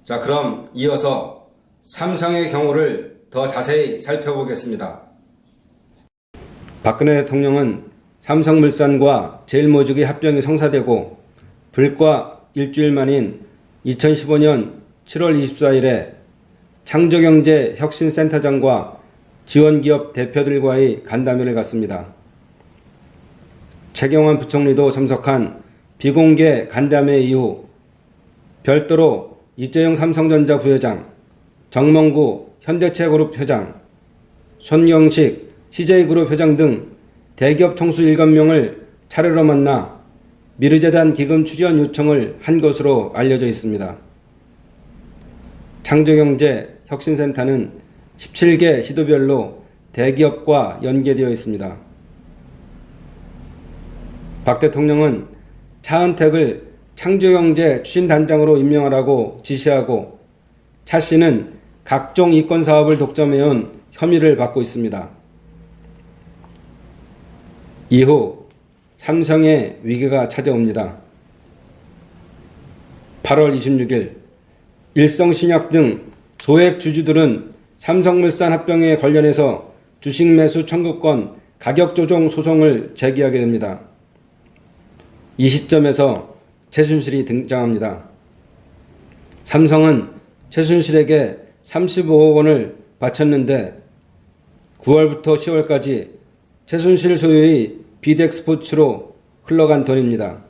자, 그럼 이어서 삼성의 경우를 더 자세히 살펴보겠습니다. 박근혜 대통령은 삼성물산과 제일모직의 합병이 성사되고 불과 일주일 만인 2015년 7월 24일에 창조경제혁신센터장과 지원기업 대표들과의 간담회를 갖습니다. 최경환 부총리도 참석한 비공개 간담회 이후 별도로 이재용 삼성전자 부회장, 정몽구 현대차그룹 회장, 손경식 CJ그룹 회장 등 대기업 총수 7명을 차례로 만나 미르재단 기금 출연 요청을 한 것으로 알려져 있습니다. 창조경제혁신센터는 17개 시도별로 대기업과 연계되어 있습니다. 박 대통령은 차은택을 창조경제 추진단장으로 임명하라고 지시하고 차 씨는 각종 이권 사업을 독점해온 혐의를 받고 있습니다. 이후 삼성의 위기가 찾아옵니다. 8월 26일 일성신약 등 소액 주주들은 삼성물산 합병에 관련해서 주식 매수 청구권 가격 조정 소송을 제기하게 됩니다. 이 시점에서 최순실이 등장합니다. 삼성은 최순실에게 35억 원을 바쳤는데 9월부터 10월까지 최순실 소유의 비덱스포츠로 흘러간 돈입니다.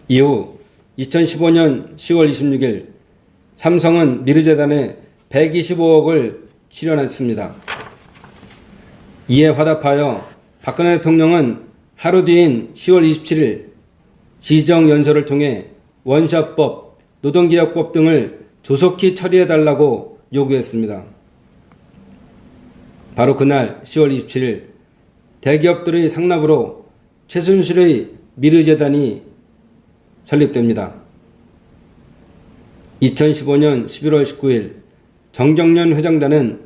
이후 2015년 10월 26일 삼성은 미르재단에 125억을 출연했습니다. 이에 화답하여 박근혜 대통령은 하루 뒤인 10월 27일 지정연설을 통해 원샷법, 노동개혁법 등을 조속히 처리해달라고 요구했습니다. 바로 그날 10월 27일 대기업들의 상납으로 최순실의 미르재단이 설립됩니다. 2015년 11월 19일 정경련 회장단은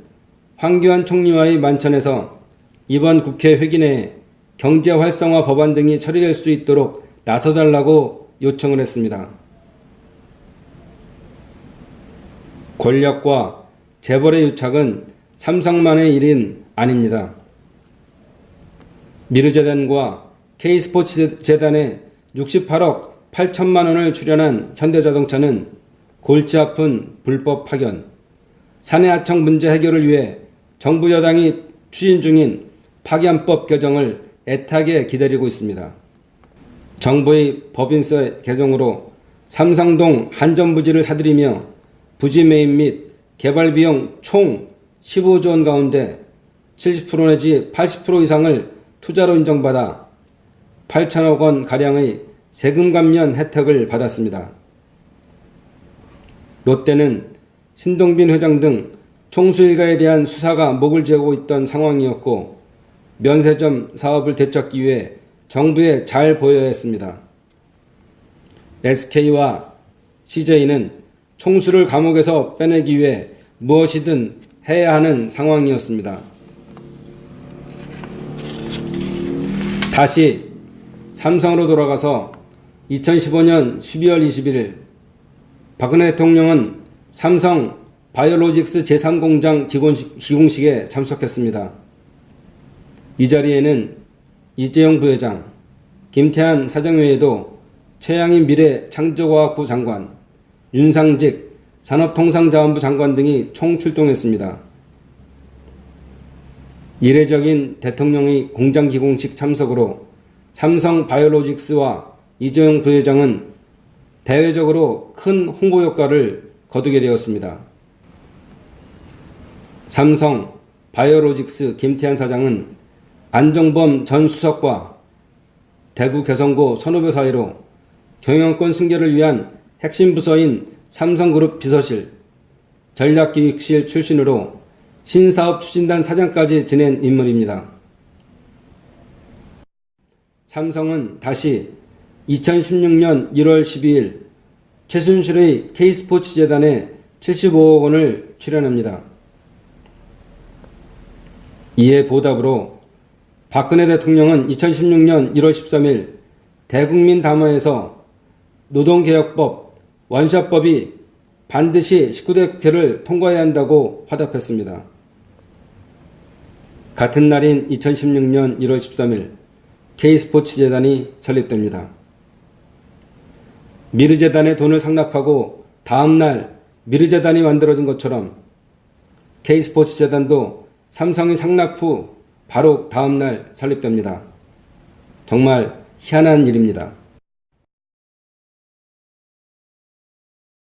황교안 총리와의 만찬에서 이번 국회 회기내에 경제활성화 법안 등이 처리될 수 있도록 나서달라고 요청을 했습니다. 권력과 재벌의 유착은 삼성만의 일은 아닙니다. 미르재단과 K스포츠재단에 68억 8천만 원을 출연한 현대자동차는 골치 아픈 불법 파견, 사내하청 문제 해결을 위해 정부 여당이 추진 중인 파견법 개정을 애타게 기다리고 있습니다. 정부의 법인세 개정으로 삼성동 한전부지를 사들이며 부지 매입 및 개발 비용 총 15조 원 가운데 70% 내지 80% 이상을 투자로 인정받아 8천억 원 가량의 세금 감면 혜택을 받았습니다. 롯데는 신동빈 회장 등 총수 일가에 대한 수사가 목을 죄고 있던 상황이었고 면세점 사업을 되찾기 위해 정부에 잘 보여야 했습니다. SK와 CJ는 총수를 감옥에서 빼내기 위해 무엇이든 해야 하는 상황이었습니다. 다시 삼성으로 돌아가서 2015년 12월 21일 박근혜 대통령은 삼성 바이오로직스 제3공장 기공식에 참석했습니다. 이 자리에는 이재용 부회장, 김태한 사장 외에도 최양희 미래창조과학부 장관, 윤상직 산업통상자원부 장관 등이 총출동했습니다. 이례적인 대통령의 공장 기공식 참석으로 삼성 바이오로직스와 이재용 부회장은 대외적으로 큰 홍보 효과를 거두게 되었습니다. 삼성 바이오로직스 김태한 사장은 안정범 전 수석과 대구 개성고 선후배 사이로 경영권 승계를 위한 핵심 부서인 삼성그룹 비서실, 전략기획실 출신으로 신사업 추진단 사장까지 지낸 인물입니다. 삼성은 다시 2016년 1월 12일 최순실의 K스포츠재단에 75억 원을 출연합니다. 이에 보답으로 박근혜 대통령은 2016년 1월 13일 대국민 담화에서 노동개혁법, 원샷법이 반드시 19대 국회를 통과해야 한다고 화답했습니다. 같은 날인 2016년 1월 13일 K스포츠재단이 설립됩니다. 미르재단에 돈을 상납하고 다음날 미르재단이 만들어진 것처럼 K스포츠재단도 삼성이 상납 후 바로 다음날 설립됩니다. 정말 희한한 일입니다.